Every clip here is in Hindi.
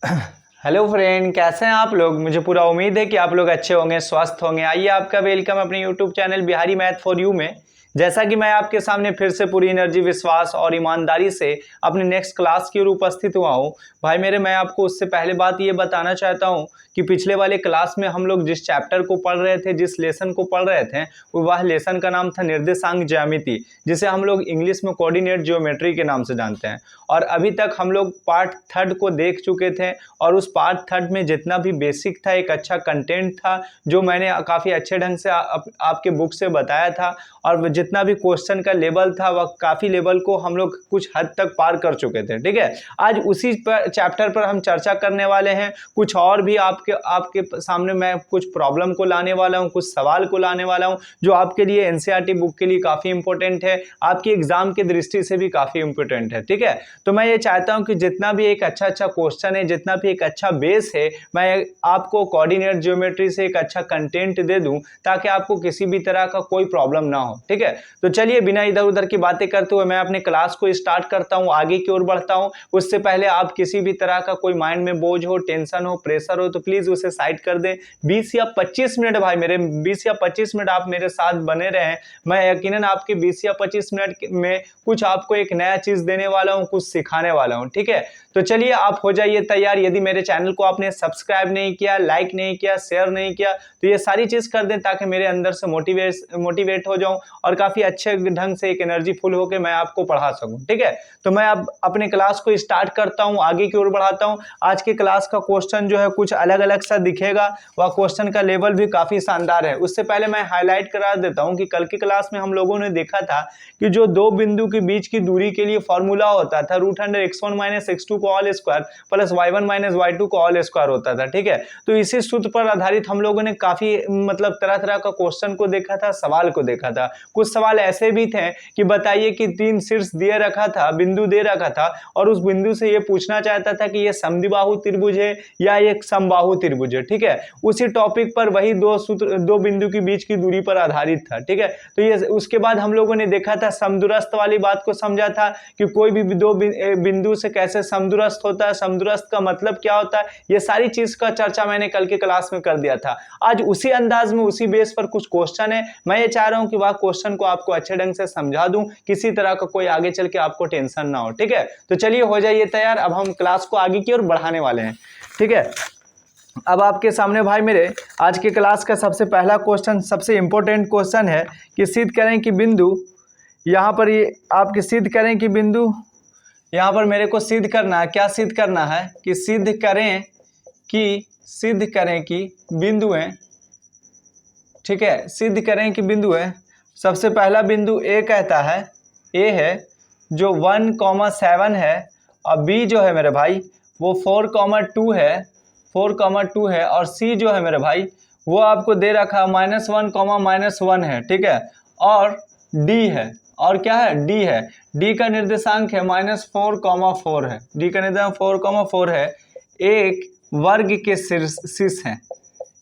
हेलो फ्रेंड, कैसे हैं आप लोग। मुझे पूरा उम्मीद है कि आप लोग अच्छे होंगे, स्वस्थ होंगे। आइए आपका वेलकम अपने YouTube channel Bihari math for you में। जैसा कि मैं आपके सामने फिर से पूरी एनर्जी, विश्वास और ईमानदारी से अपने नेक्स्ट क्लास की ओर उपस्थित हुआ हूं। भाई मेरे, मैं आपको उससे पहले बात ये बताना चाहता हूं कि पिछले वाले क्लास में हम लोग जिस चैप्टर को पढ़ रहे थे, जिस लेसन को पढ़ रहे थे, वह लेसन का नाम था निर्देशांक ज्यामिति, जिसे हम लोग इंग्लिश में कोऑर्डिनेट ज्योमेट्री के नाम से जानते हैं। और अभी तक हम लोग पार्ट थर्ड को देख चुके थे और उस पार्ट थर्ड में जितना भी बेसिक था, एक अच्छा कंटेंट था जो मैंने काफ़ी अच्छे ढंग से आपके बुक से बताया था। और जितना भी क्वेश्चन का लेवल था वह काफ़ी लेवल को हम लोग कुछ हद तक पार कर चुके थे। ठीक है, आज उसी चैप्टर पर हम चर्चा करने वाले हैं। कुछ और भी आपके सामने मैं कुछ प्रॉब्लम को लाने वाला हूँ, कुछ सवाल को लाने वाला हूँ जो आपके लिए एनसीईआरटी बुक के लिए काफ़ी इंपॉर्टेंट है, आपकी एग्जाम की दृष्टि से भी काफ़ी इंपॉर्टेंट है। ठीक है, तो मैं ये चाहता हूं कि जितना भी एक अच्छा क्वेश्चन है, जितना भी एक अच्छा बेस है, मैं आपको कोऑर्डिनेट ज्योमेट्री से एक अच्छा कंटेंट दे दूं ताकि आपको किसी भी तरह का कोई प्रॉब्लम ना हो। ठीक है, तो चलिए बिना इधर उधर की बातें करते हुए मैं अपने क्लास को स्टार्ट करता हूं, आगे की ओर बढ़ता हूं। उससे पहले आप किसी भी तरह का कोई माइंड में बोझ हो, टेंशन हो, प्रेशर हो तो प्लीज उसे साइड कर दें। 20 या 25 मिनट भाई मेरे, 20 या 25 मिनट आप मेरे साथ बने रहें। मैं यकीनन आपके 20 या 25 मिनट में कुछ आपको एक नया चीज देने वाला हूं, कुछ सिखाने वाला हूं। ठीक है, तो चलिए आप हो जाइए तैयार। यदि मेरे चैनल को आपने सब्सक्राइब नहीं किया, लाइक नहीं किया, शेयर नहीं किया तो ये सारी चीज कर दें ताकि मेरे अंदर से मोटिवेट हो जाऊं और काफी अच्छे ढंग से एक एनर्जी फुल होकर मैं आपको पढ़ा सकूं। ठीक है, तो मैं अब अपने क्लास को स्टार्ट करता हूं, आगे की ओर बढ़ाता हूं। आज के क्लास का क्वेश्चन जो है कुछ अलग अलग सा दिखेगा, वह क्वेश्चन का लेवल भी काफी शानदार है। उससे पहले मैं हाईलाइट करा देता हूं कि कल की क्लास में हम लोगों ने देखा था कि जो दो बिंदु के बीच की दूरी के लिए फॉर्मूला होता था √x1 - x2 को all square plus y1 - y2 को ऑल स्क्वायर होता था। ठीक है, तो इसी सूत्र पर आधारित हम लोगों ने काफी मतलब तरह तरह का क्वेश्चन को देखा था, सवाल को देखा था। कुछ सवाल ऐसे भी थे कि बताइए कि 3 शीर्ष दिए रखा था, बिंदु दे रखा था और उस बिंदु से ये पूछना चाहता था कि ये समद्विबाहु त्रिभुज है या एक समबाहु त्रिभुज है। ठीक है, उसी टॉपिक पर वही दो बिंदु के बीच की दूरी पर आधारित था। ठीक है, तो ये उसके बाद हम लोगों ने देखा था समदूरस्थ वाली बात को, समझा था कि कोई भी दो बिंदु से कैसे समदूरस्थ होता है, समदूरस्थ का मतलब क्या होता है, ये सारी चीज का चर्चा मैंने कल के क्लास में कर दिया था। आज उसी अंदाज में, उसी बेस पर कुछ क्वेश्चन है। मैं ये चाह रहा हूं कि वह क्वेश्चन को आपको अच्छे ढंग से समझा दूं, किसी तरह का कोई आगे चल के आपको टेंशन ना हो। ठीक है, तो चलिए हो जाइए तैयार, अब हम क्लास को आगे की ओर बढ़ाने वाले हैं। ठीक है, अब आपके सामने भाई मेरे आज के क्लास का सबसे पहला क्वेश्चन, सबसे इंपॉर्टेंट क्वेश्चन है कि सिद्ध करें कि बिंदु, यहाँ पर ये आपके सिद्ध करें कि बिंदु, यहाँ पर मेरे को सिद्ध करना है। क्या सिद्ध करना है कि सिद्ध करें कि बिंदुएं, ठीक है, सिद्ध करें कि बिंदुएं, सबसे पहला बिंदु ए कहता है, ए है जो 1,7 है और बी जो है मेरे भाई वो 4,2 है, 4,2 है और सी जो है मेरे भाई वो आपको दे रखा -1, -1 है। ठीक है, और डी है, और क्या है, डी है। डी का निर्देशांक है -4,4 है, डी का निर्देशांक 4,4 है। एक वर्ग के शीर्ष हैं,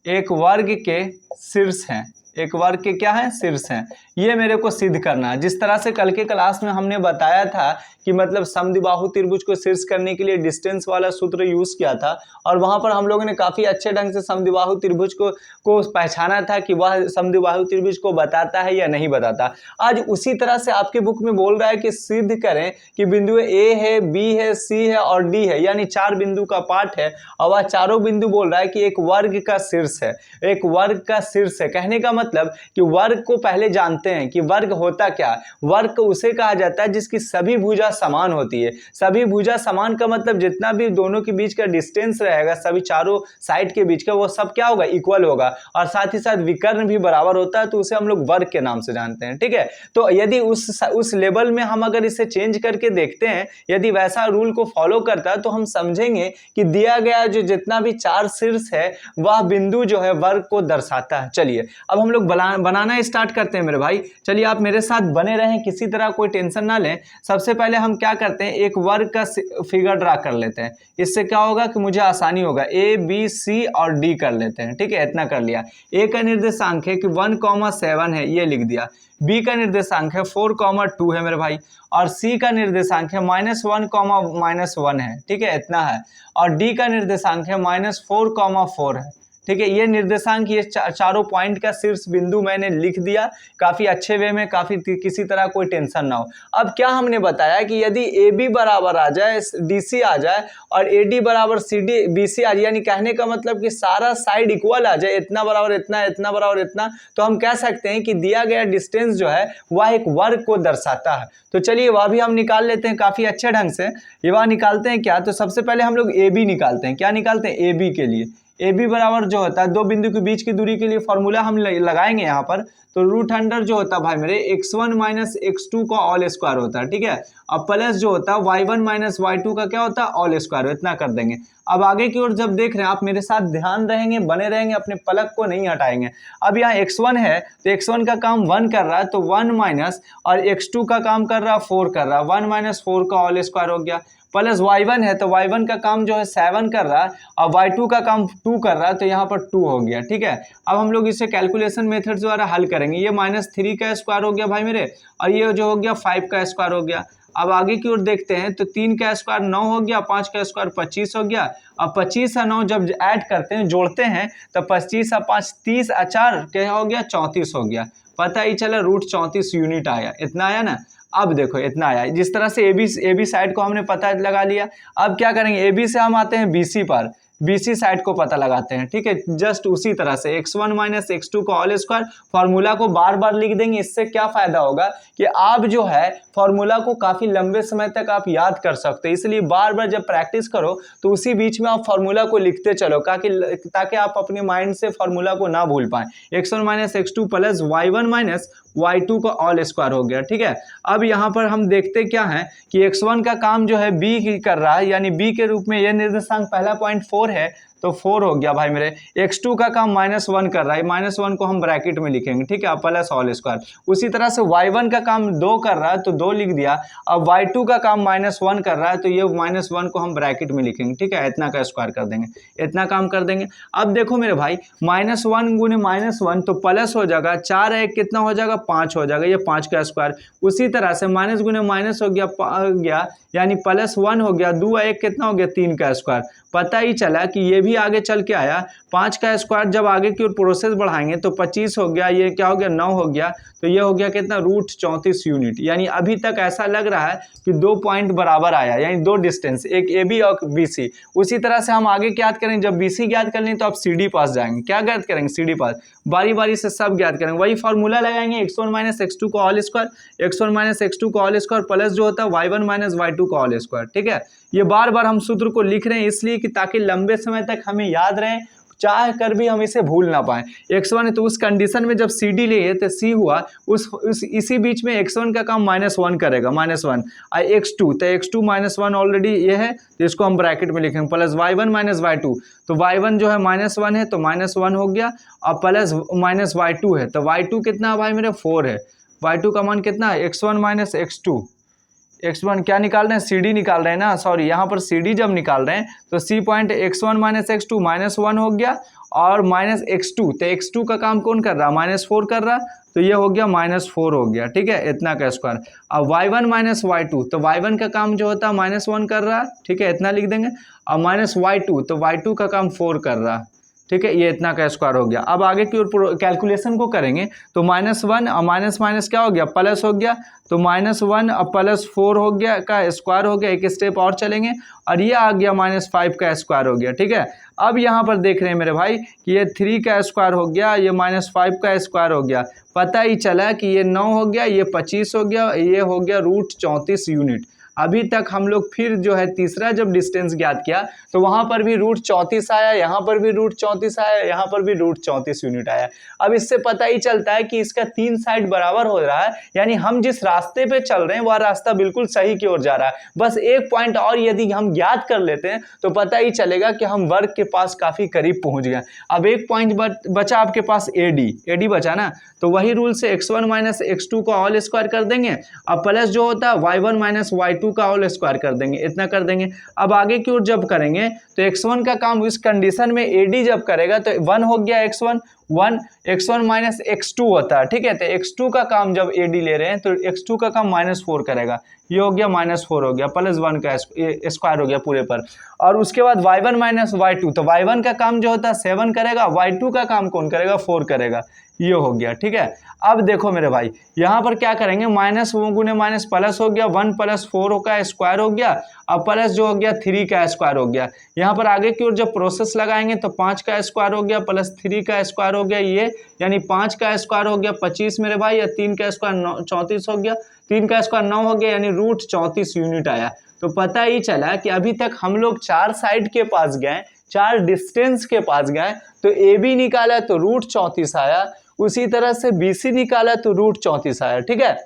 एक वर्ग के शीर्ष हैं, एक वर्ग के क्या है, शीर्ष हैं। ये मेरे को सिद्ध करना है। जिस तरह से कल के क्लास में हमने बताया था कि मतलब समद्विबाहु त्रिभुज को शीर्ष करने के लिए डिस्टेंस वाला सूत्र यूज किया था और वहां पर हम लोगों ने काफी अच्छे ढंग से समद्विबाहु त्रिभुज को पहचाना था कि वह समद्विबाहु त्रिभुज को बताता है या नहीं बताता। आज उसी तरह से आपके बुक में बोल रहा है कि सिद्ध करें कि बिंदु ए है, बी है, सी है और डी है, यानी 4 बिंदु का पार्ट है और वह चारों बिंदु बोल रहा है कि एक वर्ग का शीर्ष है, एक वर्ग का शीर्ष है। कहने का मतलब कि वर्ग को पहले जानते हैं कि वर्ग होता क्या है। वर्ग उसे कहा जाता है जिसकी सभी भुजा समान होती है। सभी भुजा समान का मतलब जितना भी दोनों के बीच का डिस्टेंस रहेगा, सभी चारों साइड के बीच का, वो सब क्या होगा, इक्वल होगा और साथ ही साथ विकर्ण भी बराबर होता है, तो उसे हम लोग वर्ग के नाम से जानते हैं। ठीक है, तो यदि उस लेवल में हम अगर इसे चेंज करके देखते हैं, यदि वैसा रूल को फॉलो करता है तो हम समझेंगे कि दिया गया जो जितना भी 4 शीर्ष है वह बिंदु जो है वर्ग को दर्शाता है। चलिए अब हम लोग बनाना स्टार्ट करते हैं मेरे भाई। चलिए आप मेरे साथ बने रहें, किसी तरह कोई टेंशन ना लें। सबसे पहले हम क्या करते हैं, एक वर्ग का फिगर ड्रा कर लेते हैं। इससे क्या होगा कि मुझे आसानी होगा। ए बी सी और डी कर लेते हैं, ठीक है, इतना कर लिया। ए का निर्देशांक है कि 1,7 है, ये लिख दिया। बी का निर्देशांक है 4,2 है मेरे भाई, और सी का निर्देशांक है -1,-1 है, ठीक है, इतना है। और डी का निर्देशांक है -4,4 है, ठीक है। ये निर्देशांक, ये चारों पॉइंट का शीर्ष बिंदु मैंने लिख दिया काफ़ी अच्छे वे में, काफ़ी किसी तरह कोई टेंशन ना हो। अब क्या हमने बताया कि यदि ए बी बराबर आ जाए, डी सी आ जाए, और ए डी बराबर सी डी बी सी आ जाए, यानी कहने का मतलब कि सारा साइड इक्वल आ जाए, इतना बराबर इतना, इतना बराबर इतना, तो हम कह सकते हैं कि दिया गया डिस्टेंस जो है वह एक वर्ग को दर्शाता है। तो चलिए वह भी हम निकाल लेते हैं काफ़ी अच्छे ढंग से। ये वह निकालते हैं क्या, तो सबसे पहले हम लोग ए बी निकालते हैं। क्या निकालते हैं, ए बी के लिए ए बी बराबर जो होता है, दो बिंदु के बीच की दूरी के लिए फॉर्मूला हम लगाएंगे यहाँ पर। तो √अंडर जो होता है भाई मेरे x1 - x2 का ऑल स्क्वायर होता है, ठीक है। अब प्लस जो होता है y1 - y2 का क्या होता है, ऑल स्क्वायर, इतना कर देंगे। अब आगे की ओर जब देख रहे हैं आप, मेरे साथ ध्यान रहेंगे, बने रहेंगे, अपने पलक को नहीं हटाएंगे। अब यहाँ x1 है तो x1 का काम 1 कर रहा है, तो 1 माइनस, और x2 का काम कर रहा है 4 कर रहा है, 1 - 4 का ऑल स्क्वायर हो गया। प्लस y1 है तो y1 का काम जो है 7 कर रहा है, और y2 का काम 2 कर रहा है, तो यहाँ पर 2 हो गया, ठीक है। अब हम लोग इसे कैलकुलेशन मेथड द्वारा हल करेंगे। ये -3 का स्क्वायर हो गया भाई मेरे, और ये जो हो गया 5 का स्क्वायर हो गया। अब आगे की ओर देखते हैं तो 3 का स्क्वायर 9 हो गया, 5 का स्क्वायर 25 हो गया। अब 25 और 9 जब ऐड करते हैं, जोड़ते हैं, तो 25 और 5 30 और 4 क्या हो गया, 34 हो गया। पता ही चला √34 यूनिट आया, इतना आया ना। अब देखो इतना आया। जिस तरह से ए बी साइड को हमने पता लगा लिया, अब क्या करेंगे, ए बी से हम आते हैं बी सी पर, बी सी साइड को पता लगाते हैं, ठीक है। जस्ट उसी तरह से x1 - x2 का ऑल स्क्वायर, फॉर्मूला को बार बार लिख देंगे। इससे क्या फायदा होगा कि आप जो है फॉर्मूला को काफ़ी लंबे समय तक आप याद कर सकते हैं। इसलिए बार बार जब प्रैक्टिस करो तो उसी बीच में आप फॉर्मूला को लिखते चलो, ताकि आप अपने माइंड से फॉर्मूला को ना भूल पाएं। x1 - x2 plus y1 - y2 का ऑल स्क्वायर हो गया, ठीक है। अब यहाँ पर हम देखते क्या है कि x1 का काम जो है b कर रहा है, यानी b के रूप में यह निर्देशांक पहला पॉइंट 4 है, तो 4 हो गया भाई मेरे। x2 का काम -1 कर रहा है, -1 को हम ब्रैकेट में लिखेंगे, ठीक है, प्लस ऑल स्क्वायर। उसी तरह से y1 का काम 2 कर रहा है, तो 2 लिख दिया। अब y2 का काम -1 कर रहा है, तो ये -1 को हम ब्रैकेट में लिखेंगे, ठीक है, इतना का स्क्वायर कर देंगे, इतना काम कर देंगे। अब देखो मेरे भाई, -1 गुने -1 तो प्लस हो जाएगा, 4 1 कितना हो जाएगा, 5 हो जाएगा, ये 5 का स्क्वायर। उसी तरह से माइनस गुने माइनस हो गया, यानी +1 हो गया, 2 1 कितना हो गया, 3 का स्क्वायर। पता ही चला कि ये भी आगे चल के आया 5 का स्क्वायर। जब आगे की ओर प्रोसेस बढ़ाएंगे तो 25 हो गया, ये क्या हो गया, 9 हो गया, तो ये हो गया कितना, √34 यूनिट। यानी अभी तक ऐसा लग रहा है कि 2 पॉइंट बराबर आया, यानी 2 डिस्टेंस, एक ए बी और बी सी। उसी तरह से हम आगे ज्ञात करेंगे, जब बी सी ज्ञात कर लें तो आप सी डी पास जाएंगे। क्या ज्ञात करेंगे, सी डी पास, बारी बारी से सब ज्ञात करेंगे। वही फॉर्मूला लगाएंगे, x1 - x2 का ऑल स्क्वायर, x1 - x2 का ऑल स्क्वायर प्लस जो होता है y1 - y2 का ऑल स्क्वायर, ठीक है। ये बार बार हम सूत्र को लिख रहे हैं इसलिए कि ताकि लंबे समय तक हमें याद रहे, चाह कर भी हम इसे भूल ना पाएं। x1 है तो उस कंडीशन में जब सी डी लिए तो सी हुआ, इसी बीच में x1 का काम -1 करेगा, -1 और x2, तो x2 -1 ऑलरेडी ये है, तो इसको हम ब्रैकेट में लिखेंगे, प्लस y1 - y2, तो y1 जो है -1 है तो -1 हो गया, और प्लस -y2 है, तो y2 कितना है भाई मेरे, 4 है। y2 का मान कितना है, x1 - x2, x1 क्या निकाल रहे हैं, सी डी निकाल रहे हैं ना, सॉरी, यहाँ पर सी डी जब निकाल रहे हैं तो सी पॉइंट x1 - x2 -1 हो गया, और -x2, तो x2 का काम कौन कर रहा है, -4 कर रहा, तो ये हो गया -4 हो गया, ठीक है, इतना का स्क्वायर। अब y1 - y2, तो y1 का काम जो होता है -1 कर रहा है, ठीक है, इतना लिख देंगे, और -y2, तो y2 का काम 4 कर रहा है, ठीक है, ये इतना का स्क्वायर हो गया। अब आगे की ओर कैलकुलेशन को करेंगे तो -1 और माइनस क्या हो गया, प्लस हो गया, तो -1 और +4 हो गया का स्क्वायर हो गया, एक स्टेप और चलेंगे, और ये आ गया -5 का स्क्वायर हो गया, ठीक है। अब यहाँ पर देख रहे हैं मेरे भाई कि ये 3 का स्क्वायर हो गया, ये -5 का स्क्वायर हो गया। पता ही चला कि ये 9 हो गया, ये 25 हो गया, ये हो गया √34 यूनिट। अभी तक हम लोग फिर जो है तीसरा जब डिस्टेंस ज्ञात किया तो वहां पर भी रूट 34 आया, यहाँ पर भी रूट 34 आया, यहाँ पर भी रूट 34 यूनिट आया। अब इससे पता ही चलता है कि इसका 3 साइड बराबर हो रहा है, यानी हम जिस रास्ते पे चल रहे हैं वह रास्ता बिल्कुल सही की ओर जा रहा है। बस एक पॉइंट और यदि हम ज्ञात कर लेते हैं तो पता ही चलेगा कि हम वर्ग के पास काफी करीब पहुंच गए। अब एक पॉइंट बचा आपके पास एडी बचा ना, तो वही रूल से x1 माइनस x2 का होल स्क्वायर कर देंगे, अब प्लस जो होता है y1 माइनस y2 का होल स्क्वायर कर देंगे, इतना कर देंगे। अब आगे की ओर जब करेंगे तो x1 का काम इस कंडीशन में AD जब करेगा तो 1 हो गया x1 माइनस x2 होता है, ठीक है। तो x2 का काम जब AD ले रहे हैं तो x2 का काम -4 करेगा, ये हो गया -4 हो गया, प्लस 1 का स्क्वायर हो गया पूरे पर। और उसके बाद y1 माइनस y2, तो y1 का काम जो होता है 7 करेगा, y2 का काम कौन करेगा 4 करेगा, ये हो गया, ठीक है। अब देखो मेरे भाई यहाँ पर क्या करेंगे, माइनस गुने माइनस प्लस हो गया, 1 + 4 का स्क्वायर हो गया, अब प्लस जो हो गया 3 का स्क्वायर हो गया। यहाँ पर आगे की ओर जब प्रोसेस लगाएंगे तो 5 का स्क्वायर हो गया प्लस 3 का स्क्वायर हो गया, ये यानी 5 का स्क्वायर हो गया 25 मेरे भाई, या 3 का स्क्वायर 34 हो गया, 3 का स्क्वायर 9 हो गया, यानी रूट 34 यूनिट आया। तो पता ही चला कि अभी तक हम लोग 4 साइड के पास गए, 4 डिस्टेंस के पास गए, तो ए बी निकाला तो रूट 34 आया, उसी तरह से BC निकाला तो रूट 34 आया, ठीक है।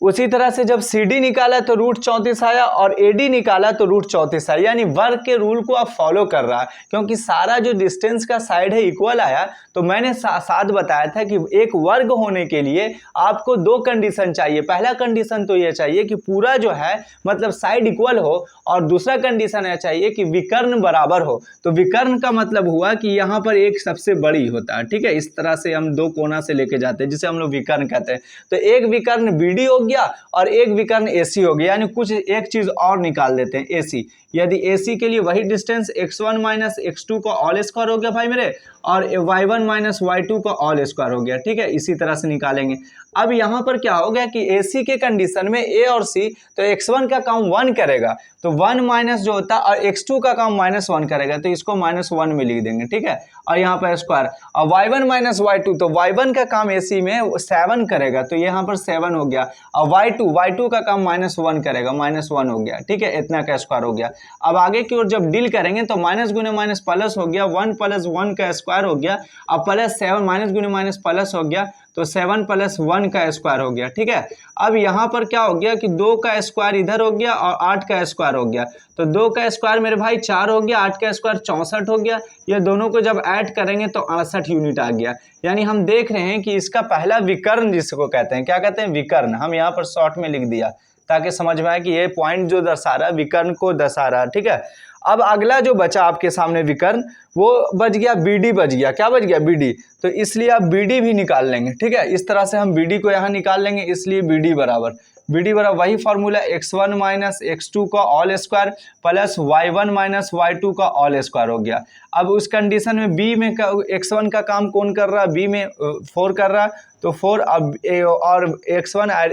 उसी तरह से जब CD निकाला तो रूट 34 आया और AD निकाला तो रूट 34 आया, यानी वर्ग के रूल को आप फॉलो कर रहा है, क्योंकि सारा जो डिस्टेंस का साइड है इक्वल आया। तो मैंने साथ बताया था कि एक वर्ग होने के लिए आपको 2 कंडीशन चाहिए। पहला कंडीशन तो यह चाहिए कि पूरा जो है मतलब साइड इक्वल हो, और दूसरा कंडीशन यह चाहिए कि विकर्ण बराबर हो। तो विकर्ण का मतलब हुआ कि यहाँ पर एक सबसे बड़ी होता है, ठीक है। इस तरह से हम 2 कोना से लेके जाते हैं जिसे हम लोग विकर्ण कहते हैं। तो एक विकर्ण BD हो गया और एक विकर्ण AC हो गया, यानी कुछ एक चीज और निकाल देते हैं AC। यदि AC के लिए वही डिस्टेंस x1 माइनस x2 का ऑल स्क्वायर हो गया भाई मेरे, और y1 माइनस y2 का ऑल स्क्वायर हो गया, ठीक है। इसी तरह से निकालेंगे। अब यहाँ पर क्या हो गया कि AC के कंडीशन में A और C, तो x1 का काम 1 करेगा, तो 1 माइनस जो होता है, और x2 का काम -1 करेगा, तो इसको -1 में लिख देंगे, ठीक है। और यहाँ पर स्क्वायर, और y1 माइनस y2, तो y1 का काम AC में 7 करेगा, तो यहाँ पर 7 हो गया, और y2 का काम -1 करेगा, -1 हो गया, ठीक है। इतना का स्क्वायर हो गया। अब आगे की ओर जब डील करेंगे तो माइनस गुने माइनस प्लस हो गया, 1 + 1 का स्क्वायर हो गया, अब प्लस 7 माइनस गुने माइनस प्लस हो गया, तो 7 + 1 का स्क्वायर हो गया, ठीक है। अब यहाँ पर क्या हो गया कि 2 का स्क्वायर इधर हो गया और 8 का स्क्वायर हो गया, तो 2 का स्क्वायर मेरे भाई 4 हो गया, 8 का स्क्वायर 64 हो गया। ये दोनों को जब ऐड करेंगे तो 68 यूनिट आ गया। यानी हम देख रहे हैं कि इसका पहला विकर्ण जिसको कहते हैं, क्या कहते हैं, विकर्ण। हम यहाँ पर शॉर्ट में लिख दिया ताकि समझ में आए कि ये पॉइंट जो दर्शा रहा है विकर्ण को दर्शा रहा है, ठीक है। अब अगला जो बचा आपके सामने विकर्ण, वो बच गया BD, बच गया, क्या बच गया, BD। तो इसलिए आप BD भी निकाल लेंगे, ठीक है। इस तरह से हम BD को यहाँ निकाल लेंगे, इसलिए BD बराबर वही फॉर्मूला x1 माइनस x2 का all square plus y1 minus y2 का ऑल स्क्वायर हो गया। अब उस कंडीशन में B में x1 का काम कौन कर रहा है, B में 4 कर रहा है, तो 4, अब और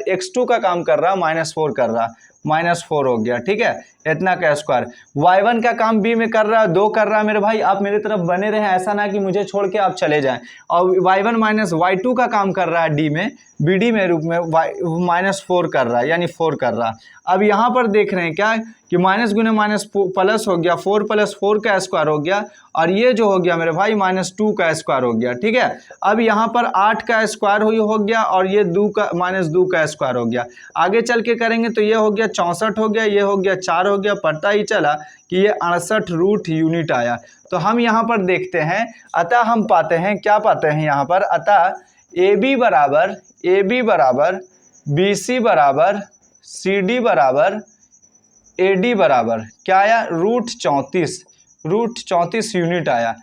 x2 का काम कर रहा है -4 कर रहा है, -4 हो गया, ठीक है। इतना का स्क्वायर। y1 का काम B में कर रहा है, 2 कर रहा है मेरे भाई। आप मेरे तरफ बने रहे, ऐसा ना कि मुझे छोड़ के आप चले जाएं। और y1 माइनस y2 का काम कर रहा है D में, BD में रूप में -4 कर रहा है, यानी 4 कर रहा है। अब यहाँ पर देख रहे हैं क्या कि माइनस गुने माइनस प्लस हो गया, 4 + 4 का स्क्वायर हो गया, और ये जो हो गया मेरे भाई -2 का स्क्वायर हो गया, ठीक है। अब यहाँ पर 8 का स्क्वायर हो गया, और ये -2 का स्क्वायर हो गया। आगे चल के करेंगे तो ये हो गया 64 हो गया, ये हो गया 4 हो गया। पता ही चला कि ये 68 रूट यूनिट आया। तो हम यहाँ पर देखते हैं, अतः हम पाते हैं, क्या पाते हैं यहाँ पर, अतः AB बराबर BC बराबर CD बराबर AD बराबर क्या आया, रूट 34 यूनिट आया।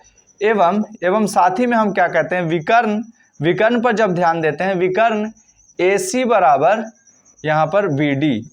एवं साथ ही में हम क्या कहते हैं, विकर्ण पर जब ध्यान देते हैं, विकर्ण AC बराबर यहाँ पर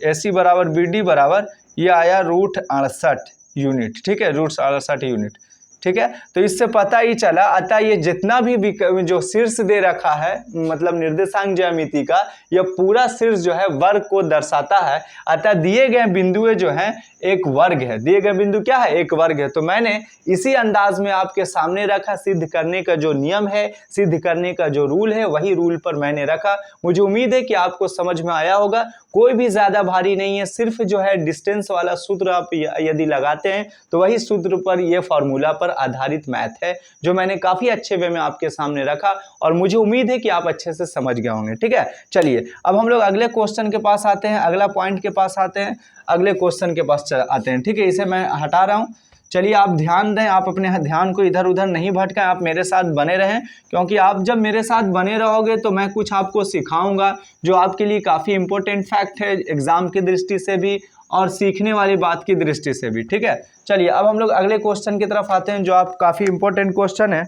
AC बराबर BD बराबर ये आया रूट 68 यूनिट, ठीक है, रूट 68 यूनिट, ठीक है। तो इससे पता ही चला, अतः ये जितना भी जो शीर्ष दे रखा है, मतलब निर्देशांक ज्यामिति का, यह पूरा शीर्ष जो है वर्ग को दर्शाता है। अतः दिए गए बिंदुएं जो हैं एक वर्ग है, दिए गए बिंदु क्या है, एक वर्ग है। तो मैंने इसी अंदाज में आपके सामने रखा, सिद्ध करने का जो नियम है, सिद्ध करने का जो रूल है, वही रूल पर मैंने रखा। मुझे उम्मीद है कि आपको समझ में आया होगा। कोई भी ज़्यादा भारी नहीं है, सिर्फ जो है डिस्टेंस वाला सूत्र आप यदि लगाते हैं तो वही सूत्र पर, ये फार्मूला पर आधारित मैथ है जो मैंने काफ़ी अच्छे वे में आपके सामने रखा और मुझे उम्मीद है कि आप अच्छे से समझ गए होंगे। ठीक है, चलिए अब हम लोग अगले क्वेश्चन के पास आते हैं, अगला पॉइंट के पास आते हैं, अगले क्वेश्चन के पास आते हैं। ठीक है, इसे मैं हटा रहा हूँ। चलिए आप ध्यान दें, आप अपने ध्यान को इधर उधर नहीं भटकाएं, आप मेरे साथ बने रहें, क्योंकि आप जब मेरे साथ बने रहोगे तो मैं कुछ आपको सिखाऊंगा जो आपके लिए काफ़ी इंपॉर्टेंट फैक्ट है एग्जाम की दृष्टि से भी और सीखने वाली बात की दृष्टि से भी। ठीक है, चलिए अब हम लोग अगले क्वेश्चन की तरफ आते हैं जो आप काफ़ी इंपॉर्टेंट क्वेश्चन है।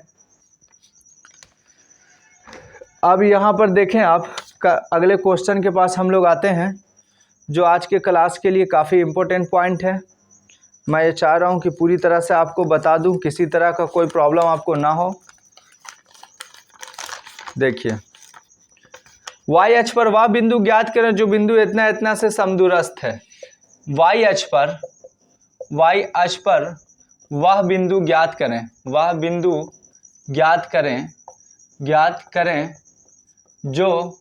अब यहाँ पर देखें, आप अगले क्वेश्चन के पास हम लोग आते हैं जो आज के क्लास के लिए काफ़ी इंपॉर्टेंट पॉइंट है। मैं ये चाह रहा हूँ कि पूरी तरह से आपको बता दूँ, किसी तरह का कोई प्रॉब्लम आपको ना हो। देखिए, वाई अक्ष पर वह बिंदु ज्ञात करें जो बिंदु इतना इतना से समदूरस्थ है। वाई अक्ष पर वह बिंदु ज्ञात करें, वह बिंदु ज्ञात करें जो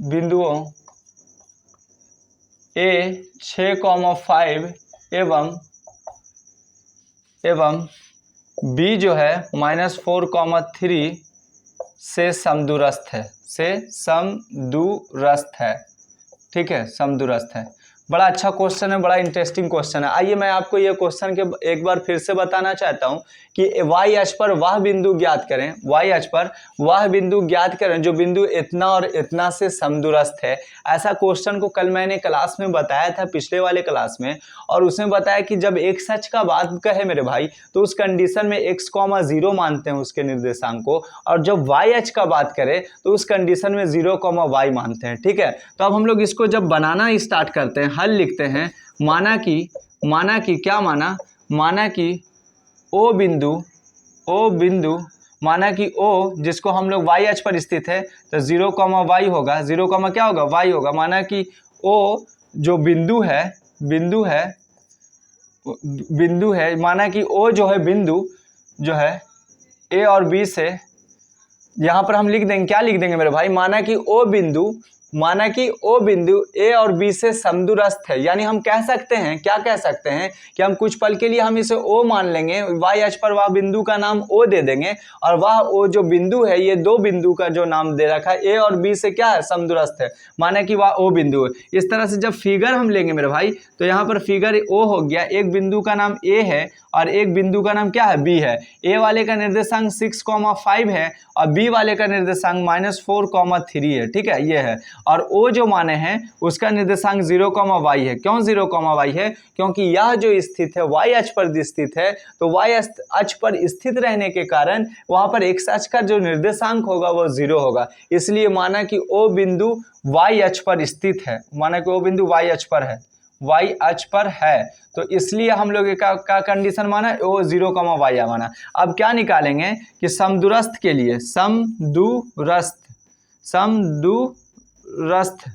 बिंदुओं A 6,5 एवं B जो है -4,3 से समदूरस्थ है, ठीक है, समदूरस्थ है। बड़ा अच्छा क्वेश्चन है, बड़ा इंटरेस्टिंग क्वेश्चन है। आइए मैं आपको ये क्वेश्चन के एक बार फिर से बताना चाहता हूँ कि वाई अक्ष पर वह बिंदु ज्ञात करें, वाई अक्ष पर वह बिंदु ज्ञात करें जो बिंदु इतना और इतना से समदूरस्थ है। ऐसा क्वेश्चन को कल मैंने क्लास में बताया था, पिछले वाले क्लास में, और उसमें बताया कि जब x अक्ष का बात कहे मेरे भाई तो उस कंडीशन में x,0 मानते हैं उसके निर्देशांक को, और जब y अक्ष का बात करें तो उस कंडीशन में 0,y मानते हैं। ठीक है, तो अब हम लोग इसको जब बनाना स्टार्ट करते हैं, हल लिखते हैं। माना कि क्या माना कि ओ बिंदु माना कि O जिसको हम लोग y अक्ष पर स्थित है तो 0,y होगा, 0, क्या होगा, y होगा। माना कि O जो बिंदु है, माना कि O जो है बिंदु जो है A और B से, यहाँ पर हम लिख देंगे, क्या लिख देंगे मेरे भाई, माना कि O बिंदु A और B से समदूरस्थ है। यानी हम कह सकते हैं कि हम कुछ पल के लिए हम इसे O मान लेंगे, y अक्ष पर वह बिंदु का नाम O दे देंगे, और वह O जो बिंदु है, ये दो बिंदु का जो नाम दे रखा है A और B से क्या है, समदूरस्थ है, माना कि वह O बिंदु है। इस तरह से जब फिगर हम लेंगे मेरे भाई तो यहाँ पर फिगर O हो गया, एक बिंदु का नाम A है और एक बिंदु का नाम क्या है, B है। A वाले का निर्देशांक 6,5 है और B वाले का निर्देशांक -4,3 है। ठीक है, ये है। और O जो माने हैं उसका निर्देशांक 0,y है। क्यों 0,y है? क्योंकि यह जो स्थित है y अक्ष पर स्थित है, तो y अक्ष पर स्थित रहने के कारण वहां पर x अक्ष का जो निर्देशांक होगा वो 0 होगा। इसलिए माना कि O बिंदु y अक्ष पर स्थित है, माना कि O बिंदु y अक्ष पर है, y अक्ष पर है, तो इसलिए हम लोग का कंडीशन माना O 0,y माना। अब क्या निकालेंगे कि समदूरस्थ के लिए, समदूरस्थ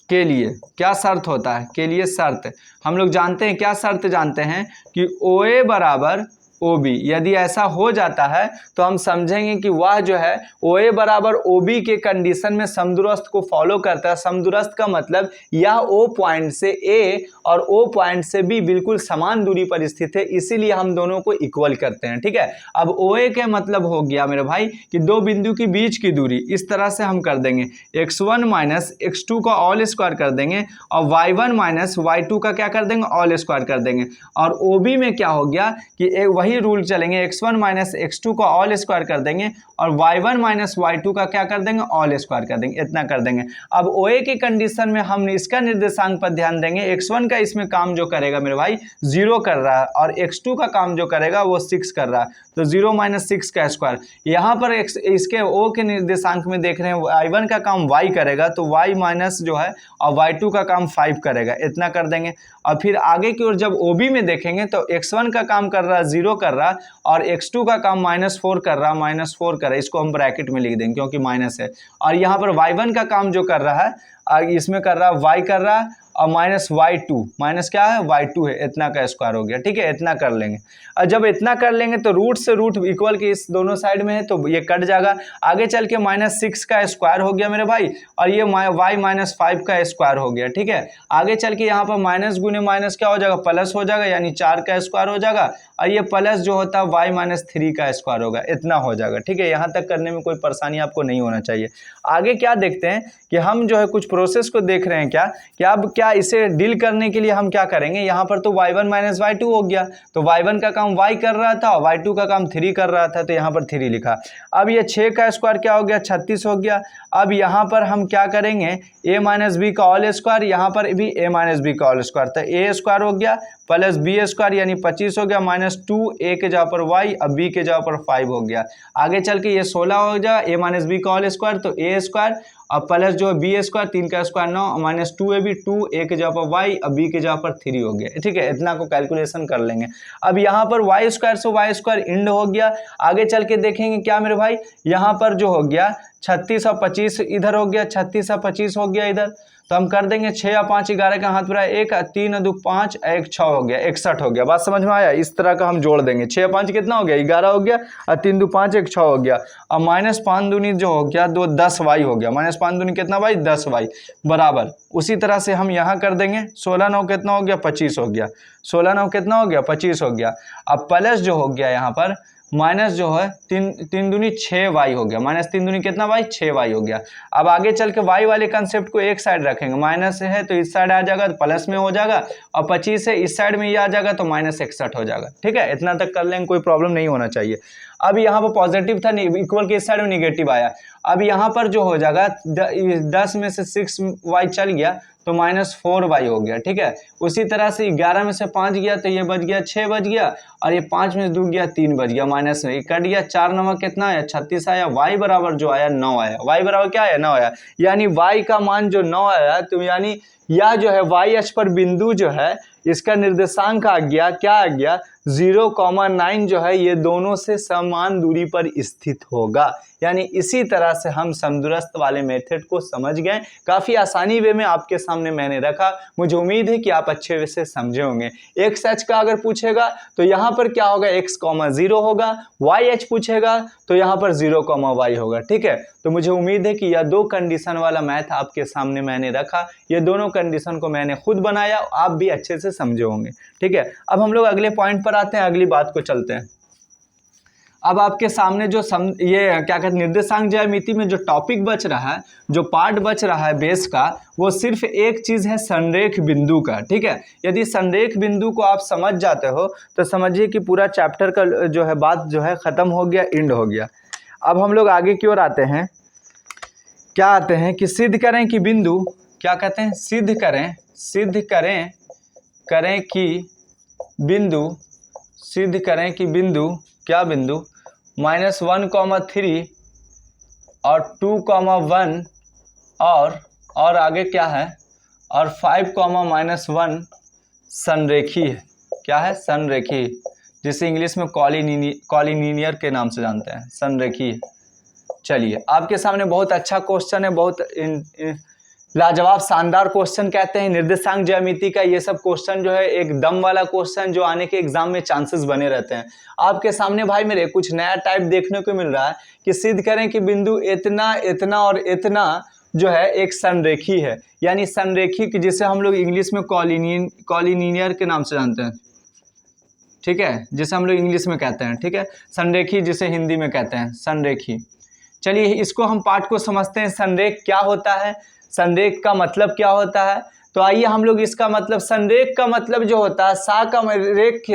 के लिए क्या शर्त होता है, के लिए शर्त हम लोग जानते हैं, क्या शर्त जानते हैं कि OA बराबर OB। यदि ऐसा हो जाता है तो हम समझेंगे कि वह जो है OA बराबर OB के कंडीशन में समदूरस्थ को फॉलो करता है। समदूरस्थ का मतलब यह O पॉइंट से A और O पॉइंट से B बिल्कुल समान दूरी पर स्थित है, इसीलिए हम दोनों को इक्वल करते हैं। ठीक है, अब OA के मतलब हो गया मेरे भाई कि दो बिंदु के बीच की दूरी। इस तरह से हम कर देंगे, x1 माइनस x2 का ऑल स्क्वायर कर देंगे और y1 माइनस y2 का क्या कर देंगे, ऑल स्क्वायर कर देंगे। और OB में क्या हो गया कि वही रूल चलेंगे, x1 माइनस x2 का ऑल स्क्वायर कर देंगे और y1 माइनस y2 का क्या कर देंगे, ऑल स्क्वायर कर देंगे, इतना कर देंगे। अब OA की कंडीशन में हम इसका निर्देशांक पर ध्यान देंगे। x1 का इसमें काम जो करेगा मेरे भाई 0 कर रहा है और x2 का काम जो करेगा वो 6 कर रहा है, तो 0 माइनस 6 का स्क्वायर। यहाँ पर इसके O के निर्देशांक में देख रहे हैं y1 का काम y करेगा, तो y माइनस जो है और y2 का काम 5 करेगा, इतना कर देंगे। और फिर आगे की ओर जब OB में देखेंगे तो x1 का काम कर रहा है 0 कर रहा और x2 का काम -4 कर रहा, -4 कर रहा, इसको हम ब्रैकेट में लिख देंगे क्योंकि माइनस है। और यहाँ पर y1 का काम जो कर रहा है इसमें कर रहा है y कर रहा है और माइनस y2, माइनस क्या है y2 है, इतना का स्क्वायर हो गया। ठीक है, इतना कर लेंगे। और जब इतना कर लेंगे तो रूट से रूट इक्वल के इस दोनों साइड में है तो ये कट जाएगा। आगे चल के -6 का स्क्वायर हो गया मेरे भाई, और ये y -5 का स्क्वायर हो गया। ठीक है, आगे चल के यहाँ पर माइनस गुने माइनस क्या हो जाएगा, प्लस हो जाएगा, यानी 4 का स्क्वायर हो जाएगा, और ये प्लस जो होता है y -3 का स्क्वायर होगा, इतना हो जाएगा। ठीक है, यहाँ तक करने में कोई परेशानी आपको नहीं होना चाहिए। आगे क्या देखते हैं कि हम जो है कुछ प्रोसेस को देख रहे हैं क्या कि अब क्या इसे डील करने के लिए हम क्या करेंगे, यहाँ पर तो y1 - y2 हो गया, तो y1 का काम y कर रहा था और y2 का काम 3 कर रहा था, तो यहाँ पर 3 लिखा। अब ये 6 का स्क्वायर क्या हो गया, 36 हो गया। अब यहाँ पर हम क्या करेंगे, a - b का होल स्क्वायर, यहाँ पर भी a - b का होल स्क्वायर, तो a स्क्वायर हो गया प्लस b स्क्वायर यानी 25 हो गया, -2 a के जगह पर y, अब b के जगह पर 5 हो गया। आगे चल के ये 16 हो जाएगा, a - b का होल स्क्वायर, तो a स्क्वायर और प्लस जो है b स्क्वायर, 3 का स्क्वायर 9, -2ab 2 a के जगह पर y, अब b के जगह पर 3 हो गया। ठीक है, इतना को कैलकुलेशन कर लेंगे। अब यहाँ पर y स्क्वायर से y स्क्वायर इंड हो गया। आगे चल के देखेंगे क्या मेरे भाई, यहाँ पर जो हो गया 36 और 25 इधर हो गया, 36 और 25 हो गया इधर, तो हम कर देंगे 6 और 5 11 का हाथ बुरा 1, 3 और 2 5, 1 6 हो गया, 61 हो गया। बात समझ में आया? इस तरह का हम जोड़ देंगे। 6 और 5 कितना हो गया, 11 हो गया, और 3 2 5 1 6 हो गया, और -5 दूनी जो हो गया 2 10 वाई हो गया, -5 दूनी कितना भाई 10 वाई बराबर। उसी तरह से हम यहाँ कर देंगे 16 9 कितना हो गया 25 हो गया, 16 9 कितना हो गया 25 हो गया। अब प्लस जो हो गया यहाँ पर माइनस जो है 3 दूनी 6 वाई हो गया, -3 दूनी कितना वाई 6 वाई हो गया। अब आगे चल के वाई वाले कंसेप्ट को एक साइड रखेंगे, माइनस है तो इस साइड आ जाएगा तो प्लस में हो जाएगा, और 25 है इस साइड में ये आ जाएगा तो -61 हो जाएगा। ठीक है, इतना तक कर लेंगे, कोई प्रॉब्लम नहीं होना चाहिए। अब यहाँ पर पॉजिटिव था, इक्वल के इस साइड में निगेटिव आया। अब यहाँ पर जो हो जाएगा 10 में से 6 वाई चल गया तो -4 वाई हो गया। ठीक है, उसी तरह से 11 में से 5 गया तो ये बच गया 6 बच गया, और ये 5 में से 2 गया 3 बच गया, माइनस में कट गया, 4 नंबर कितना आया 36 आया, y बराबर जो आया 9 आया। y बराबर क्या आया 9 आया, यानी y का मान जो 9 आया, तो यानी यह जो है y अक्ष पर बिंदु जो है इसका निर्देशांक आ गया, क्या आ गया 0,9 जो है ये दोनों से समान दूरी पर स्थित होगा। यानी इसी तरह से हम समदूरस्थ वाले मेथड को समझ गए। काफ़ी आसानी वे में आपके सामने मैंने रखा, मुझे उम्मीद है कि आप अच्छे से समझे होंगे। एक्स एच का अगर पूछेगा तो यहाँ पर क्या होगा x, 0 होगा, वाई एच पूछेगा तो यहाँ पर 0, y होगा। ठीक है, तो मुझे उम्मीद है कि यह 2 कंडीशन वाला मैथ आपके सामने मैंने रखा, ये दोनों कंडीशन को मैंने खुद बनाया, आप भी अच्छे से समझे होंगे। ठीक है, अब हम लोग अगले पॉइंट पर आते हैं, अगली बात को चलते हैं। अब आपके सामने जो ये क्या कहते हैं निर्देशांक ज्यामिति में जो टॉपिक बच रहा है, जो पार्ट बच रहा है बेस का, वो सिर्फ एक चीज़ है संरेख बिंदु का। ठीक है, यदि संरेख बिंदु को आप समझ जाते हो तो समझिए कि पूरा चैप्टर का जो है बात जो है ख़त्म हो गया, एंड हो गया। अब हम लोग आगे की ओर आते हैं, क्या आते हैं कि सिद्ध करें कि बिंदु, क्या कहते हैं सिद्ध करें कि बिंदु क्या बिंदु -1,3 और 2,1 और आगे क्या है और 5,-1 संरेखी है। क्या है संरेखी, जिसे इंग्लिश में कॉलिनियर के नाम से जानते हैं, संरेखी है। चलिए, आपके सामने बहुत अच्छा क्वेश्चन है, बहुत लाजवाब शानदार क्वेश्चन कहते हैं निर्देशांक ज्यामिति का। ये सब क्वेश्चन जो है एक दम वाला क्वेश्चन जो आने के एग्जाम में चांसेस बने रहते हैं। आपके सामने भाई मेरे कुछ नया टाइप देखने को मिल रहा है कि सिद्ध करें कि बिंदु इतना इतना और इतना जो है एक संरेखी है, यानी संरेखी की जिसे हम लोग इंग्लिश में कॉलिनियर के नाम से जानते हैं। ठीक है, जिसे हम लोग इंग्लिश में कहते हैं। ठीक है, संरेखी जिसे हिंदी में कहते हैं संरेखी। चलिए इसको हम पाठ को समझते हैं, संरेख क्या होता है, संरेख का मतलब क्या होता है। तो आइए हम लोग इसका मतलब, संरेख का मतलब जो होता है, सा का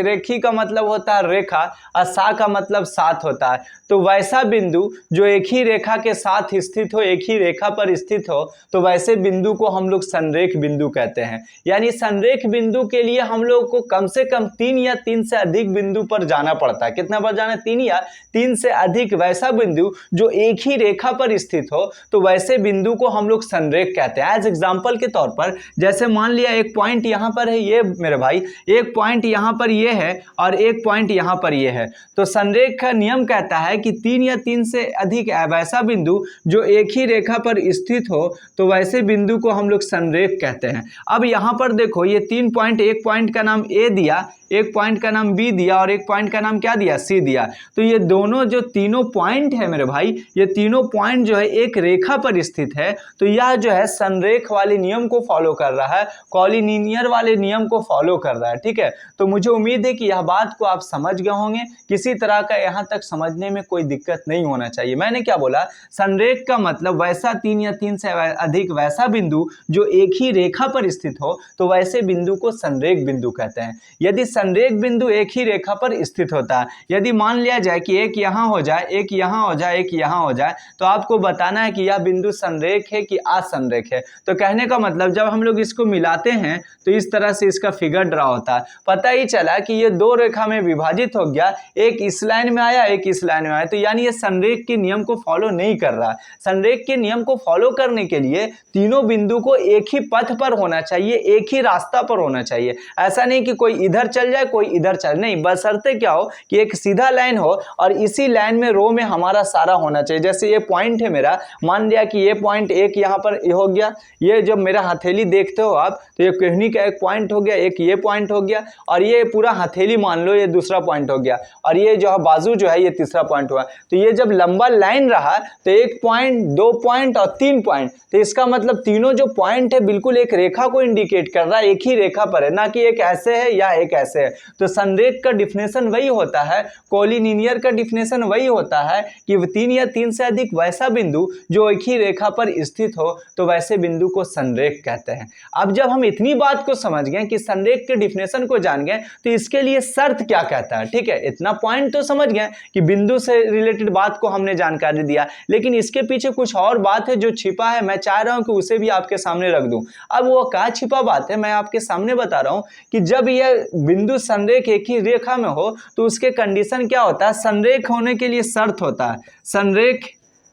रेखी का मतलब होता है रेखा, और सा का मतलब साथ होता है। तो वैसा बिंदु जो एक ही रेखा के साथ स्थित हो, एक ही रेखा पर स्थित हो, तो वैसे बिंदु को हम लोग संरेख बिंदु कहते हैं। यानी संरेख बिंदु के लिए हम लोग को कम से कम 3 या 3 से अधिक बिंदु पर जाना पड़ता है। कितना पर जाना है 3 या 3 से अधिक वैसा बिंदु जो एक ही रेखा पर स्थित हो, तो वैसे बिंदु को हम लोग संरेख कहते हैं। एज एग्जाम्पल के तौर पर जैसे मान लिया एक पॉइंट यहाँ पर है, ये मेरे भाई एक पॉइंट यहाँ पर ये है और एक पॉइंट यहाँ पर ये है, तो संरेख का नियम कहता है कि 3 या 3 से अधिक वैसा बिंदु जो एक ही रेखा पर स्थित हो तो वैसे बिंदु को हम लोग संरेख कहते हैं। अब यहाँ पर देखो ये 3 पॉइंट, एक पॉइंट का नाम ए दिया, एक पॉइंट का नाम बी दिया और एक पॉइंट का नाम क्या दिया, सी दिया। तो ये दोनों जो तीनों पॉइंट है मेरे भाई, ये तीनों पॉइंट जो है एक रेखा पर स्थित है, तो यह जो है संरेख वाले नियम को फॉलो कर रहा है, कॉलिनियर वाले नियम को फॉलो कर रहा है। ठीक है, तो मुझे उम्मीद है कि यह बात को आप समझ गए होंगे, किसी तरह का यहाँ तक समझने में कोई दिक्कत नहीं होना चाहिए। मैंने क्या बोला, संरेख का मतलब वैसा 3 या 3 से अधिक वैसा बिंदु जो एक ही रेखा पर स्थित हो तो वैसे बिंदु को संरेख बिंदु कहते हैं। यदि संरेख बिंदु एक ही रेखा पर स्थित होता है, यदि मान लिया जाए कि एक यहाँ हो जाए, एक यहाँ हो जाए, एक यहाँ हो जाए, तो आपको बताना है कि यह बिंदु संरेख है कि असंरेख है। तो कहने का मतलब जब हम लोग इसको मिलाते हैं तो इस तरह से इसका फिगर ड्रा होता है। पता ही चला कि ये दो रेखा में विभाजित हो गया, एक इस लाइन में आया, एक इस लाइन में आया, तो यानी ये संरेख के नियम को फॉलो नहीं कर रहा। संरेख के नियम को फॉलो करने के लिए तीनों बिंदु को एक ही पथ पर होना चाहिए, एक ही रास्ता पर होना चाहिए। ऐसा नहीं कि कोई इधर चल जाए कोई इधर चल, नहीं, बशर्ते क्या हो कि एक सीधा लाइन हो और इसी लाइन में रो में हमारा सारा होना चाहिए। जैसे ये पॉइंट है मेरा, मान लिया कि ये पॉइंट एक यहाँ पर हो गया, ये जब मेरा हथेली देखते हो आप तो ये कोहनी का एक पॉइंट हो गया, एक ये पॉइंट हो गया और ये पूरा हथेली मान लो ये दूसरा पॉइंट हो गया और ये जो बाजू जो है ये तीसरा पॉइंट हुआ। तो ये जब लंबा लाइन रहा तो 1 पॉइंट, 2 पॉइंट और 3 पॉइंट, तो इसका मतलब तीनों जो पॉइंट है बिल्कुल एक रेखा को इंडिकेट कर रहा है, एक ही रेखा पर है, ना कि एक ऐसे है या एक ऐसे है। तो संरेख का डिफिनेशन वही होता है, कॉलिनियर का डिफिनेशन वही होता है कि 3 या 3 से अधिक वैसा बिंदु जो एक ही रेखा पर स्थित हो तो वैसे बिंदु को संरेख कहते हैं। अब जब हम इतनी बात को समझ गए कि संरेख के डिफिनेशन को जान गए तो इसके लिए शर्त क्या कहता है। ठीक है, इतना पॉइंट तो समझ गए कि बिंदु से रिलेटेड बात को हमने जानकारी दिया, लेकिन इसके पीछे कुछ और बात है जो छिपा है, मैं चाह रहा हूं कि उसे भी आपके सामने रख दूं। अब वो क्या छिपा बात है मैं आपके सामने बता रहा हूं कि जब यह बिंदु संरेख एक ही रेखा में हो तो उसके कंडीशन क्या होता है, संरेख होने के लिए शर्त होता है,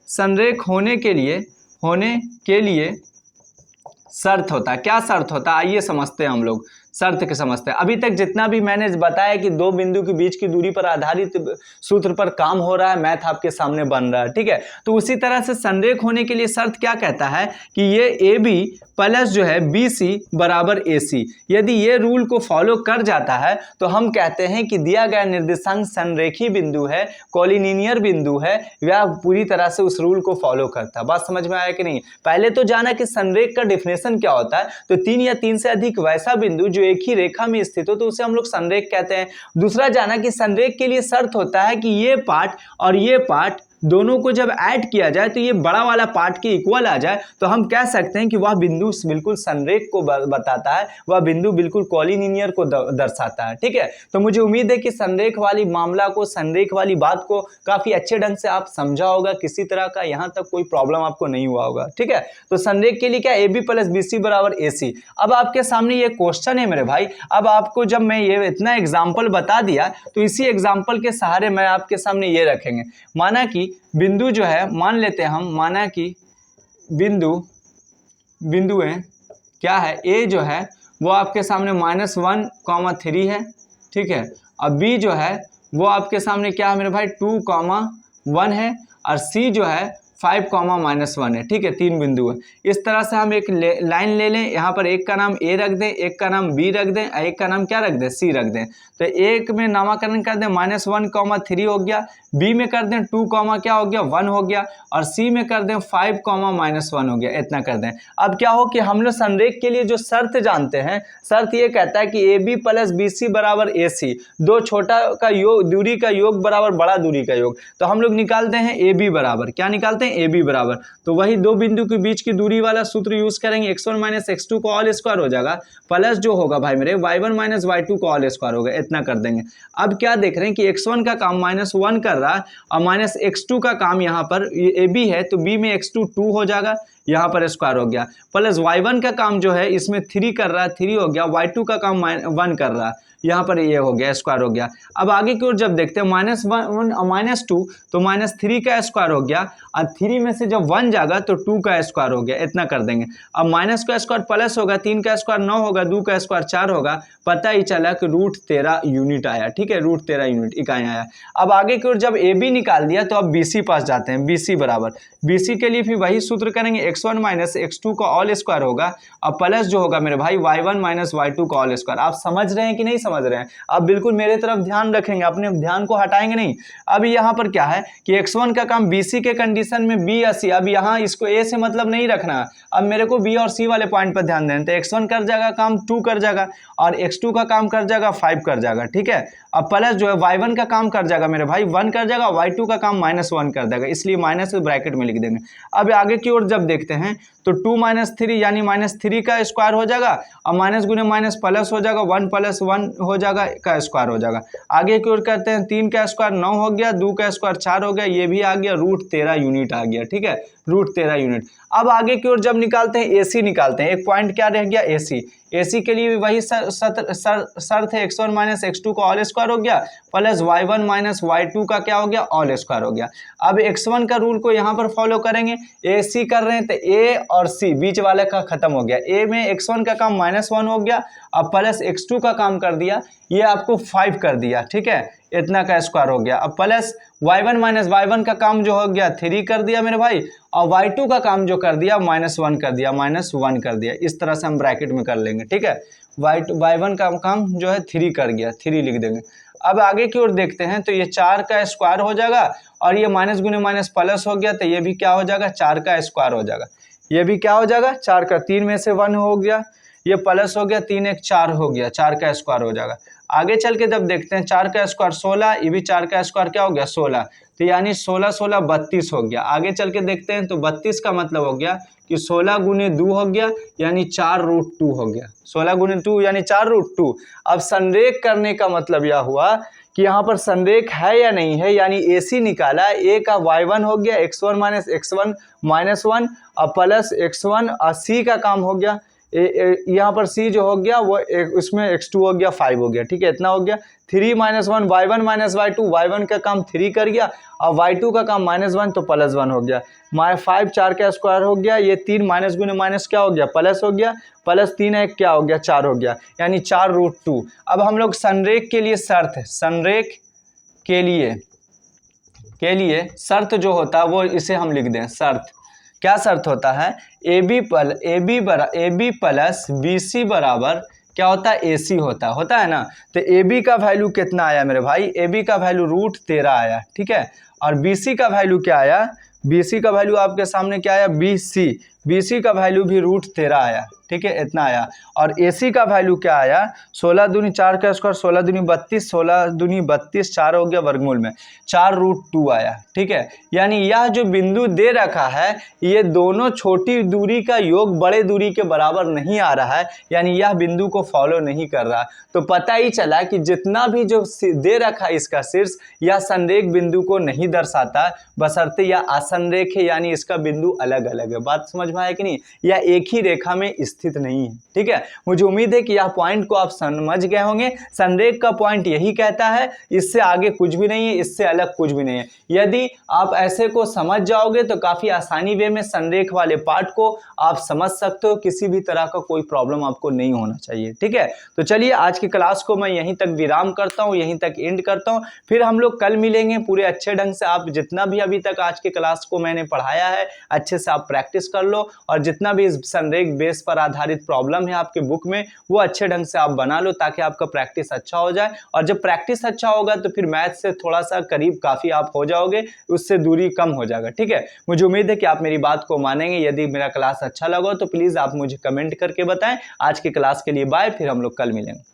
संरेख होने के लिए शर्त होता है। क्या शर्त होता है आइए समझते हैं, हम लोग शर्त के समझते हैं। अभी तक जितना भी मैंने बताया कि दो बिंदु के बीच की दूरी पर आधारित सूत्र पर काम हो रहा है, मैथ आपके सामने बन रहा है। ठीक है, तो उसी तरह से संरेख होने के लिए शर्त क्या कहता है कि ये ए बी प्लस जो है बी सी बराबर ए सी, यदि ये रूल को फॉलो कर जाता है तो हम कहते हैं कि दिया गया निर्देशांक संरेखी बिंदु है, कॉलिनियर बिंदु है, वह पूरी तरह से उस रूल को फॉलो करता है। बात समझ में आया कि नहीं? पहले तो जाना कि संरेख का डिफिनेशन क्या होता है, तो 3 या 3 से अधिक वैसा बिंदु जो एक ही रेखा में स्थित हो तो उसे हम लोग संरेख कहते हैं। दूसरा जाना कि संरेख के लिए शर्त होता है कि ये पार्ट और ये पार्ट दोनों को जब ऐड किया जाए तो ये बड़ा वाला पार्ट के इक्वल आ जाए तो हम कह सकते हैं कि वह बिंदु बिल्कुल संरेख को बताता है, वह बिंदु बिल्कुल कॉलिनियर को दर्शाता है। ठीक है, तो मुझे उम्मीद है कि संरेख वाली मामला को, संरेख वाली बात को काफी अच्छे ढंग से आप समझा होगा, किसी तरह का यहाँ तक कोई प्रॉब्लम आपको नहीं हुआ होगा। ठीक है, तो संरेख के लिए क्या A B plus B C बराबर ए सी। अब आपके सामने ये क्वेश्चन है मेरे भाई, अब आपको जब मैं ये इतना एग्जाम्पल बता दिया तो इसी एग्जाम्पल के सहारे मैं आपके सामने ये रखेंगे। माना कि बिंदु जो है, मान लेते हैं हम, माना कि बिंदु है क्या है, ए जो है वो आपके सामने -1,3 है। ठीक है, अब बी जो है वो आपके सामने क्या है मेरे भाई 2,1 है और सी जो है 5,-1 है। ठीक है, 3 बिंदु है। इस तरह से हम एक लाइन ले लें, यहाँ पर एक का नाम ए रख दें, एक का नाम बी रख दें, एक का नाम क्या रख दें, सी रख दें। तो एक में नामाकरण कर दें -1,3 हो गया, बी में कर दें 2, क्या हो गया 1 हो गया और सी में कर दें 5,-1 हो गया, इतना कर दें। अब क्या हो कि हम लोग संरेख के लिए जो शर्त जानते हैं, शर्त ये कहता है कि A B plus B C बराबर ए सी, दो छोटा का योग, दूरी का योग बराबर बड़ा दूरी का योग। तो हम लोग निकालते हैं ए बी बराबर, क्या निकालते हैं, ए बी बराबर, तो वही दो बिंदु के बीच की दूरी वाला सूत्र यूज करेंगे, x1 माइनस x2 का होल स्क्वायर हो जाएगा, प्लस जो होगा भाई मेरे y1 माइनस y2 का होल स्क्वायर होगा, इतना कर देंगे। अब क्या देख रहे हैं कि x1 का काम -1 कर रहा है और -x2 का काम यहाँ पर ए बी है तो b में x2 2 हो जाएगा, यहाँ पर स्क्वायर हो गया, प्लस y1 का काम जो है इसमें 3 कर रहा है, 3 हो गया, y2 का काम 1 कर रहा है, यहाँ पर ये हो गया स्क्वायर हो गया। अब आगे की ओर जब देखते हैं -1 -2 तो -3 का स्क्वायर हो गया, और 3 में से जब 1 जाएगा तो 2 का स्क्वायर हो गया, इतना कर देंगे। अब माइनस का स्क्वायर प्लस होगा, 3 का स्क्वायर 9 होगा, 2 का स्क्वायर 4 होगा, पता ही चला कि √13 यूनिट आया, ठीक है, √13 यूनिट इकाई आया। अब आगे की ओर जब ए बी निकाल दिया तो अब बी सी पास जाते हैं, बी सी बराबर, बी सी के लिए फिर वही सूत्र करेंगे, x1 - x2 का ऑल स्क्वायर होगा, और प्लस जो होगा मेरे भाई y1 - y2 का ऑल स्क्वायर। आप समझ रहे हैं कि नहीं समझ रहे हैं? आप बिल्कुल मेरे तरफ ध्यान रखेंगे, अपने ध्यान को हटाएंगे नहीं। अब यहाँ पर क्या है कि x1 का काम bc के कंडीशन में b या c, अब यहाँ इसको a से मतलब नहीं रखना, अब मेरे को b और c वाले पॉइंट पर ध्यान देना। तो x1 कर जाएगा काम 2 कर जाएगा, और x2 का काम कर जाएगा 5 कर जाएगा, ठीक है। अब प्लस जो है y1 का काम कर जाएगा मेरे भाई 1 कर जाएगा, y2 का काम -1 कर देगा, इसलिए माइनस ब्रैकेट में लिख देंगे। अब आगे की ओर जब देखते हैं तो 2 - 3 यानी -3 का स्क्वायर हो जाएगा, और माइनस गुने माइनस प्लस हो जाएगा, 1 + 1 हो जाएगा, का स्क्वायर हो जाएगा। आगे की ओर करते हैं, 3 का स्क्वायर 9 हो गया, 2 का स्क्वायर 4 हो गया, ये भी आ गया, √13 यूनिट आ गया, ठीक है, √13 यूनिट। अब आगे की ओर जब निकालते हैं AC निकालते हैं, एक पॉइंट क्या रह गया AC, AC के लिए भी वही शर्त है, x1 - x2 का ऑल स्क्वायर हो गया, प्लस y1 - y2 का क्या हो गया, ऑल स्क्वायर हो गया। अब x1 का रूल को यहाँ पर फॉलो करेंगे, AC कर रहे हैं तो A और C बीच वाले का खत्म हो गया, A में x1 का काम -1 हो गया, अब प्लस x2 का काम कर दिया, ये आपको 5 कर दिया, ठीक है, इतना का स्क्वायर हो गया। अब प्लस y1 - y1 का काम जो हो गया 3 कर दिया मेरे भाई, और y2 का काम जो कर दिया -1 कर दिया, -1 कर दिया, इस तरह से हम ब्रैकेट में कर लेंगे, ठीक है। y1 का काम जो है 3 कर गया, 3 लिख देंगे। अब आगे की ओर देखते हैं तो ये 4 का स्क्वायर हो जाएगा, और ये माइनस गुने माइनस प्लस हो गया, तो ये भी क्या हो जाएगा, 4 का स्क्वायर हो जाएगा, ये भी क्या हो जाएगा, 4 का, 3 में से 1 हो गया, ये प्लस हो गया, 3 1 4 हो गया, 4 का स्क्वायर हो जाएगा। आगे चल के जब देखते हैं 4 का स्क्वायर 16, ये भी 4 का स्क्वायर क्या हो गया, 16, तो यानी 16 16 32 हो गया। आगे चल के देखते हैं तो 32 का मतलब हो गया कि 16 गुने 2 हो गया, यानी 4√2 हो गया, 16 गुने 2 यानी 4√2। अब संरेख करने का मतलब यह हुआ कि यहाँ पर संरेख है या नहीं है, यानी AC निकाला, A का y1 हो गया, x1 - x1 -1, और प्लस x1, और C का काम हो गया, यहाँ पर C जो हो गया वो उसमें x2 हो गया, 5 हो गया, ठीक है, इतना हो गया। 3 - 1 y1 - y2, y1 का काम 3 कर गया, और y2 का काम -1 तो +1 हो गया, 5 4 का स्क्वायर हो गया, ये 3 माइनस गुने माइनस क्या हो गया, प्लस हो गया, प्लस 3 1 क्या हो गया, 4 हो गया, यानी 4√2। अब हम लोग संरेख के लिए शर्त है, संरेख के लिए शर्त जो होता है वो इसे हम लिख दें, शर्त क्या शर्त होता है, AB प्लस BC बराबर क्या होता है, AC होता है ना। तो AB का वैल्यू कितना आया मेरे भाई, AB का वैल्यू √13 आया, ठीक है, और BC का वैल्यू क्या आया, BC का वैल्यू आपके सामने क्या आया, BC का वैल्यू भी √13 आया, ठीक है, इतना आया। और AC का वैल्यू क्या आया, 16 दूनी 4 का स्क्वायर, 16 दूनी 32, 16 दूनी 32, 4 हो गया वर्गमूल में, 4√2 आया, ठीक है। यानी यह जो बिंदु दे रखा है ये दोनों छोटी दूरी का योग बड़े दूरी के बराबर नहीं आ रहा है, यानी यह बिंदु को फॉलो नहीं कर रहा। तो पता ही चला कि जितना भी जो दे रखा है इसका शीर्ष, यह संरेख बिंदु को नहीं दर्शाता, बशर्ते यह असंरेख है, यानी इसका बिंदु अलग अलग है। बात समझ में आया कि नहीं, यह एक ही रेखा में स्थित नहीं है, ठीक है। मुझे उम्मीद है कि यह पॉइंट को आप समझ गए होंगे। संरेख का पॉइंट यही कहता है, इससे आगे कुछ भी नहीं है, इससे अलग कुछ भी नहीं है। यदि आप ऐसे को समझ जाओगे तो काफी आसानी वे में संरेख वाले पार्ट को आप समझ सकते हो, किसी भी तरह का कोई प्रॉब्लम आपको नहीं होना चाहिए, ठीक है। तो चलिए आज की क्लास को मैं यहीं तक विराम करता हूं, यहीं तक एंड करता हूं, फिर हम लोग कल मिलेंगे पूरे अच्छे ढंग से। आप जितना भी अभी तक आज की क्लास को मैंने पढ़ाया है अच्छे से आप प्रैक्टिस कर लो, और जितना भी इस संरेख बेस पर आधारित प्रॉब्लम है आपके बुक में वो अच्छे ढंग से आप बना लो, ताकि आपका प्रैक्टिस अच्छा हो जाए। और जब प्रैक्टिस अच्छा होगा तो फिर मैथ से थोड़ा सा करीब काफी आप हो जाओगे, उससे दूरी कम हो जाएगा, ठीक है। मुझे उम्मीद है कि आप मेरी बात को मानेंगे। यदि मेरा क्लास अच्छा लगा तो प्लीज आप मुझे कमेंट करके बताएं। आज की क्लास के लिए बाय, फिर हम लोग कल मिलेंगे।